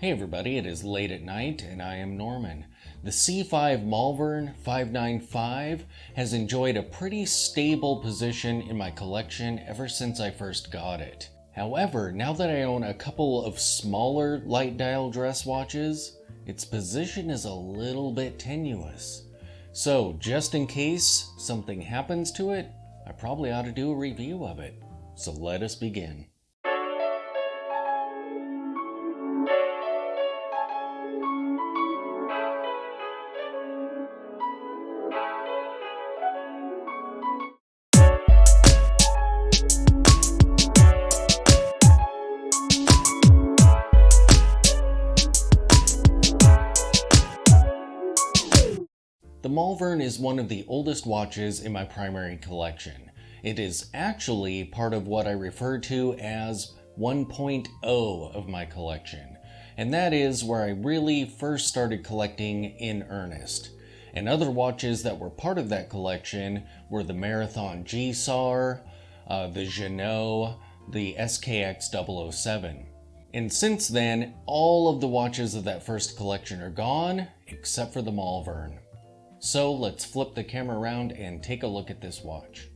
Hey everybody, it is late at night and I am Norman. The C5 Malvern 595 has enjoyed a pretty stable position in my collection ever since I first got it. However, now that I own a couple of smaller light dial dress watches, its position is a little bit tenuous. So just in case something happens to it, I probably ought to do a review of it. So let us begin. The Malvern is one of the oldest watches in my primary collection. It is actually part of what I refer to as 1.0 of my collection, and that is where I really first started collecting in earnest. And other watches that were part of that collection were the Marathon G-SAR, the Jeannot, the SKX 007. And since then, all of the watches of that first collection are gone, except for the Malvern. So let's flip the camera around and take a look at this watch.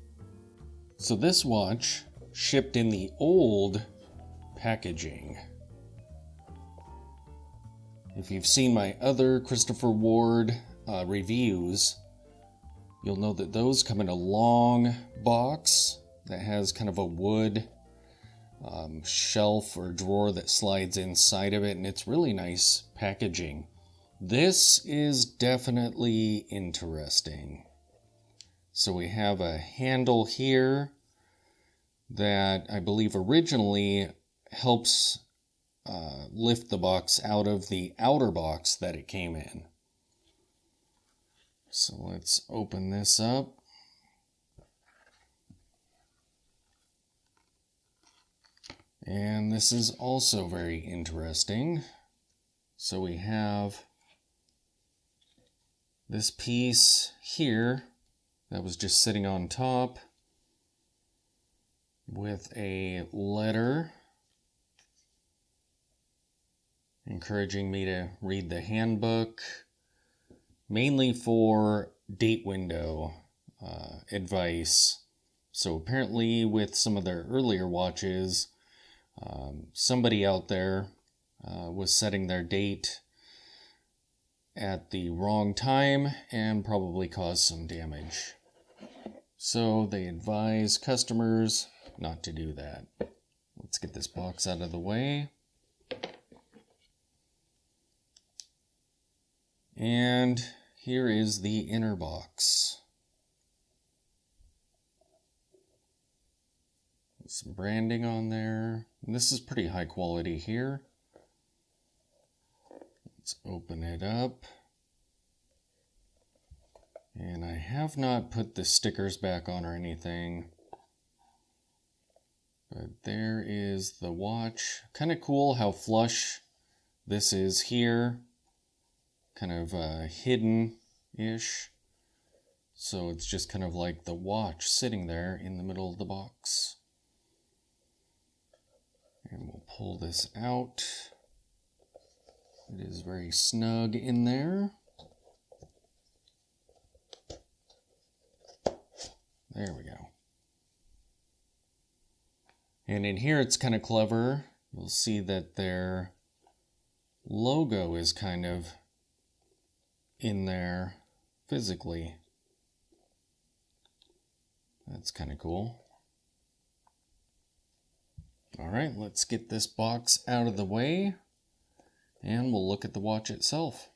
So this watch shipped in the old packaging. If you've seen my other Christopher Ward reviews, you'll know that those come in a long box that has kind of a wood shelf or drawer that slides inside of it, and it's really nice packaging. This is definitely interesting. So we have a handle here that I believe originally helps lift the box out of the outer box that it came in. So let's open this up. And this is also very interesting. So we have this piece here that was just sitting on top with a letter encouraging me to read the handbook, mainly for date window advice. So apparently with some of their earlier watches, somebody out there was setting their date at the wrong time and probably caused some damage. So they advise customers not to do that. Let's get this box out of the way. And here is the inner box. Some branding on there. And this is pretty high quality here. Let's open it up. And I have not put the stickers back on or anything. But there is the watch. Kind of cool how flush this is here. Kind of hidden-ish. So it's just kind of like the watch sitting there in the middle of the box. And we'll pull this out. It is very snug in there. There we go. And in here it's kind of clever. You'll see that their logo is kind of in there physically. That's kind of cool. Alright, let's get this box out of the way and we'll look at the watch itself.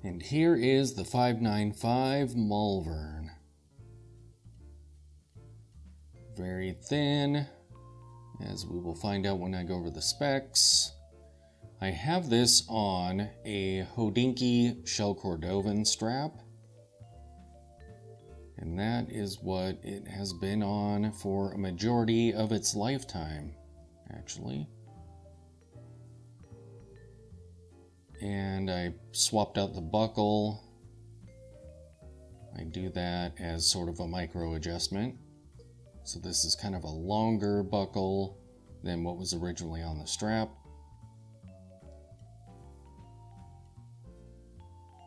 And here is the 595 Malvern. Very thin, as we will find out when I go over the specs. I have this on a Hodinkee Shell Cordovan strap. And that is what it has been on for a majority of its lifetime, actually. And I swapped out the buckle. I do that as sort of a micro adjustment. So this is kind of a longer buckle than what was originally on the strap.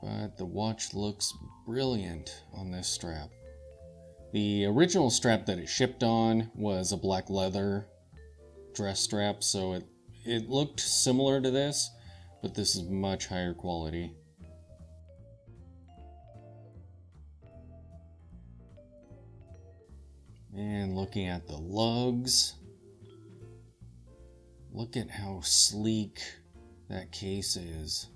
but the watch looks brilliant on this strap. The original strap that it shipped on was a black leather dress strap, so it looked similar to this, but this is much higher quality. And looking at the lugs, look at how sleek that case is.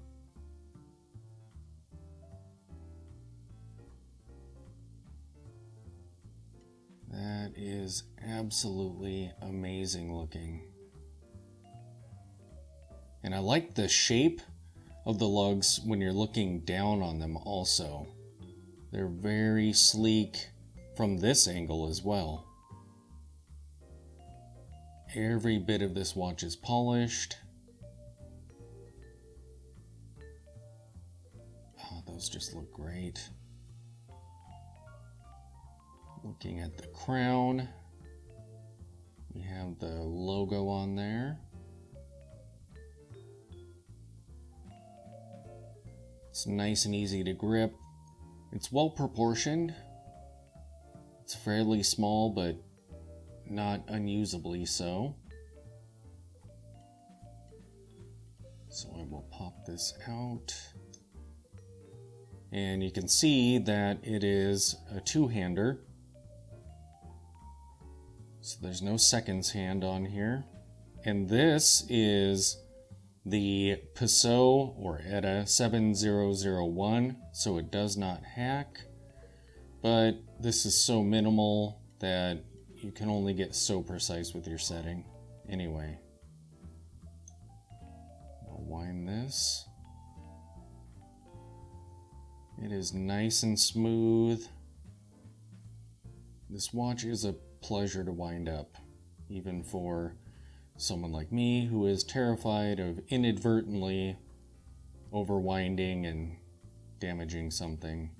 That is absolutely amazing looking. And I like the shape of the lugs when you're looking down on them also. They're very sleek from this angle as well. Every bit of this watch is polished. Oh, those just look great. Looking at the crown, we have the logo on there. It's nice and easy to grip. It's well proportioned. It's fairly small, but not unusably so. So I will pop this out. And you can see that it is a two-hander. So there's no seconds hand on here. And this is the Peugeot or ETA 7001, so it does not hack. But this is so minimal that you can only get so precise with your setting. Anyway, I'll wind this. It is nice and smooth. This watch is a pleasure to wind up, even for someone like me who is terrified of inadvertently overwinding and damaging something.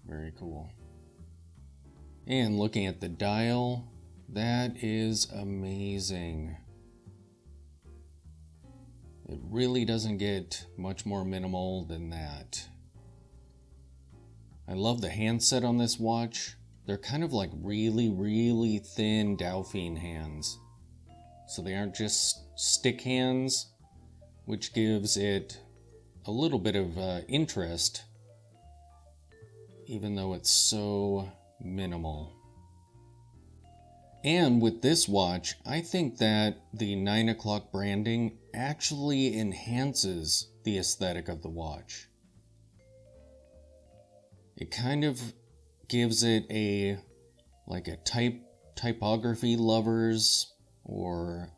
Very cool. And looking at the dial, that is amazing. It really doesn't get much more minimal than that. I love the handset on this watch. They're kind of like really thin Dauphine hands. So they aren't just stick hands, which gives it a little bit of interest, even though it's so minimal. And with this watch, I think that the 9 o'clock branding actually enhances the aesthetic of the watch. It kind of gives it a typography lovers or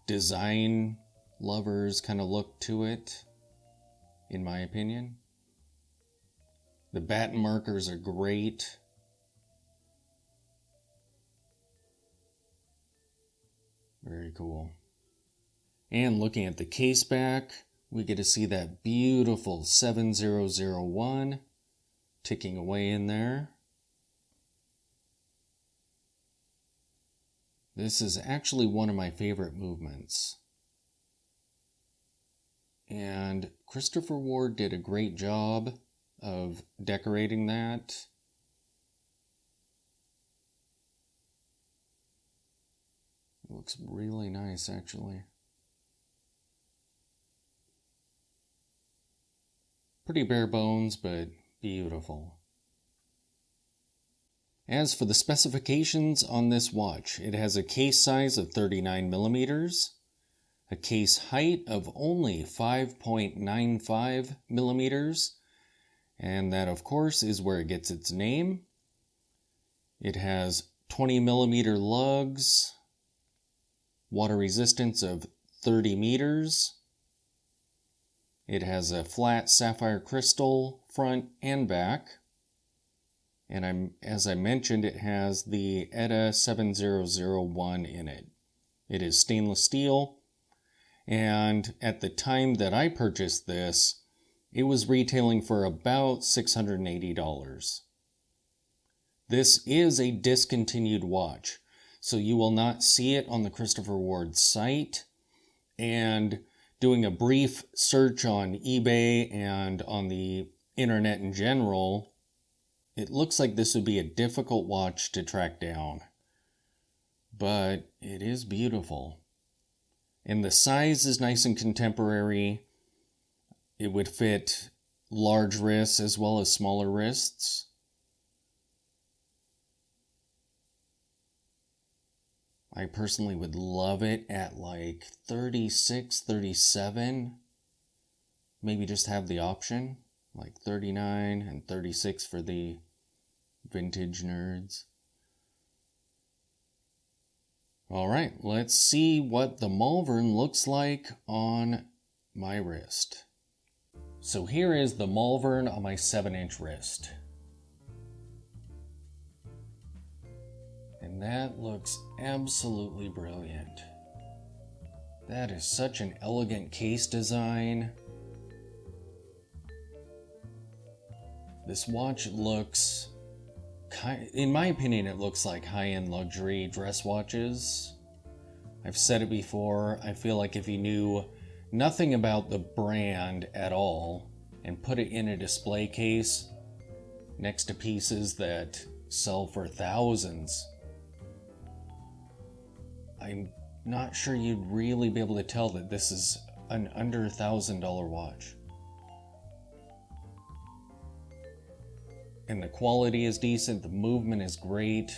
design lovers kind of look to it, in my opinion. The batten markers are great. Very cool. And looking at the case back, we get to see that beautiful 7001 ticking away in there. This is actually one of my favorite movements. And Christopher Ward did a great job of decorating that. It looks really nice, actually. Pretty bare bones, but beautiful. As for the specifications on this watch, it has a case size of 39 millimeters, a case height of only 5.95 millimeters, and that of course is where it gets its name. It has 20 millimeter lugs, water resistance of 30 meters. It has a flat sapphire crystal front and back. And as I mentioned, it has the ETA 7001 in it. It is stainless steel. And at the time that I purchased this, it was retailing for about $680. This is a discontinued watch. so you will not see it on the Christopher Ward site. And doing a brief search on eBay and on the internet in general, it looks like this would be a difficult watch to track down. But it is beautiful. And the size is nice and contemporary. It would fit large wrists as well as smaller wrists. I personally would love it at like 36, 37. Maybe just have the option, like 39 and 36 for the vintage nerds. All right, let's see what the Malvern looks like on my wrist. So here is the Malvern on my 7-inch wrist. And that looks absolutely brilliant. That is such an elegant case design. This watch looks, in my opinion, it looks like high-end luxury dress watches. I've said it before, I feel like if you knew nothing about the brand at all and put it in a display case next to pieces that sell for thousands, I'm not sure you'd really be able to tell that this is an under $1,000 watch. And the quality is decent, the movement is great,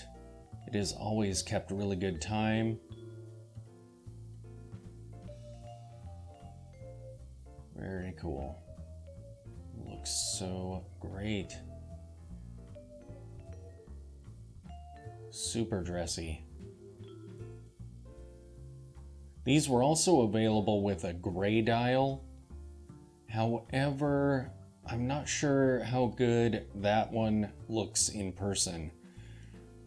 it has always kept really good time. Very cool. Looks so great. Super dressy. These were also available with a gray dial. However, I'm not sure how good that one looks in person.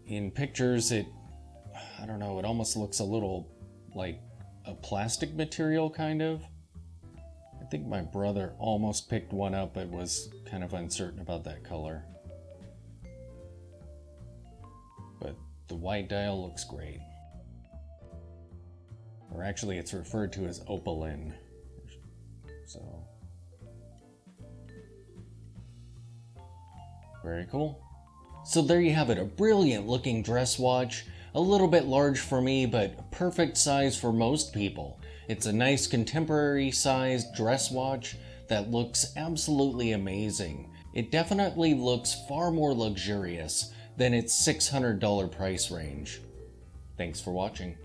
In pictures, I don't know, it almost looks a little like a plastic material, kind of. I think my brother almost picked one up, but was kind of uncertain about that color. But the white dial looks great. Or actually, it's referred to as opaline. So, very cool. So there you have it, a brilliant looking dress watch. A little bit large for me, but perfect size for most people. It's a nice contemporary sized dress watch that looks absolutely amazing. It definitely looks far more luxurious than its $600 price range. Thanks for watching.